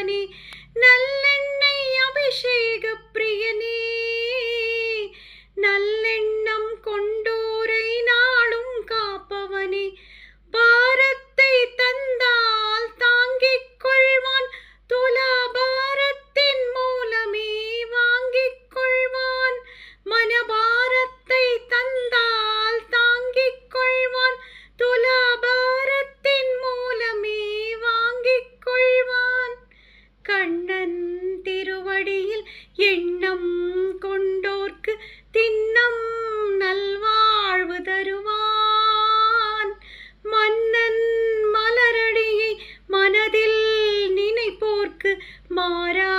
காப்பவனே நல்லெண்ணெய் அபிஷேக பிரியனே நல்லெண்ணம் கொண்டோரை நாளும் காப்பவனே பாரத்தை தந்தால் தாங்கிக் கொள்வான் துலாபாரத்தின் மூலமே வாங்கிக் கொள்வான் மனபாரத்தை தந்தால் தாங்கிக் கொள்வான் துலாபாரத்தின் மூலமே வாங்கிக் கொள்வான் கண்ணன் திருவடியில் எண்ணம் கொண்டோர்க்கு திண்ணம் நல்வாழ்வு தருவான் மன்னன் மலரடியை மனதில் நினைப்போர்க்கு மாறா